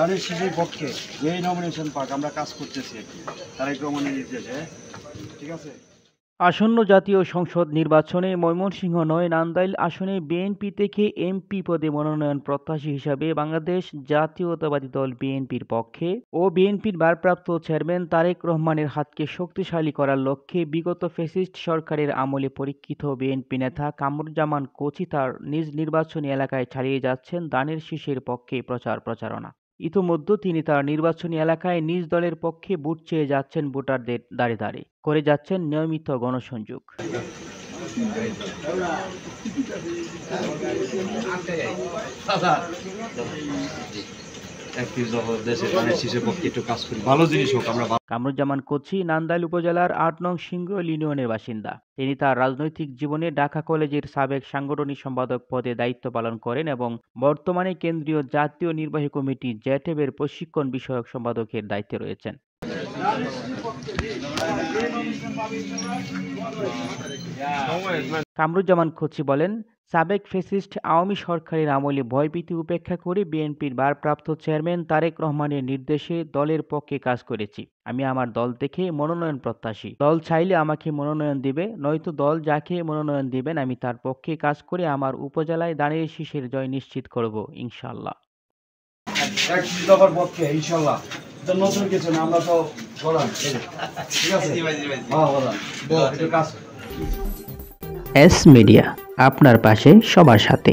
তাদের শিশুর পক্ষে যেই নমিনেশন পাক আমরা কাজ করতেছি আর কি, তারেক রহমানের নির্দেশে। ঠিক আছে। আসন্ন জাতীয় সংসদ নির্বাচনে ময়মনসিংহ ৯ নান্দাইল আসনে বিএনপি থেকে এমপি পদে মনোনয়ন প্রত্যাশী হিসাবে বাংলাদেশ জাতীয়তাবাদী দল বিএনপির পক্ষে ও বিএনপির ভারপ্রাপ্ত চেয়ারম্যান তারেক রহমানের হাতকে শক্তিশালী করার লক্ষ্যে বিগত ফ্যাসিস্ট সরকারের আমলে পরীক্ষিত বিএনপি নেতা কামরুজ্জামান কোচি তার নিজ নির্বাচনী এলাকায় চালিয়ে যাচ্ছেন ধানের শীষের পক্ষে প্রচারণা। ইতোমধ্যে তিনি তার নির্বাচনী এলাকায় নিজ দলের পক্ষে ভোট চেয়ে যাচ্ছেন ভোটারদের দ্বারে দ্বারে, করে যাচ্ছেন নিয়মিত গণসংযোগ। কামরুজ্জামান কোচি নান্দাইল উপজেলার ৮ নং সিংহল ইউনিয়নের বাসিন্দা। তিনি তার রাজনৈতিক জীবনে ঢাকা কলেজের সাবেক সাংগঠনিক সম্পাদক পদে দায়িত্ব পালন করেন এবং বর্তমানে কেন্দ্রীয় জাতীয় নির্বাহী কমিটি জ্যাটেবের প্রশিক্ষণ বিষয়ক সম্পাদকের দায়িত্বে রয়েছেন। কামরুজ্জামান কোচি বলেন, সাবেক ফ্যাসিস্ট আওয়ামী সরকারের আমলে ভয়ভীতি উপেক্ষা করে বিএনপির ভারপ্রাপ্ত চেয়ারম্যান তারেক রহমানের নির্দেশে দলের পক্ষে কাজ করেছি। আমি আমার দল থেকে মনোনয়ন প্রত্যাশী। দল চাইলে আমাকে মনোনয়ন দিবে, নয়তো দল যাকে মনোনয়ন দিবেন আমি তার পক্ষে কাজ করে আমার উপজেলায় ধানের শীষের জয় নিশ্চিত করব ইনশাআল্লাহ। পক্ষে ইনশাআল্লাহ। নতুন কিছু না, আমরা তো বলাম। ঠিক আছে। এস মিডিয়া, আপনার পাশে সবার সাথে।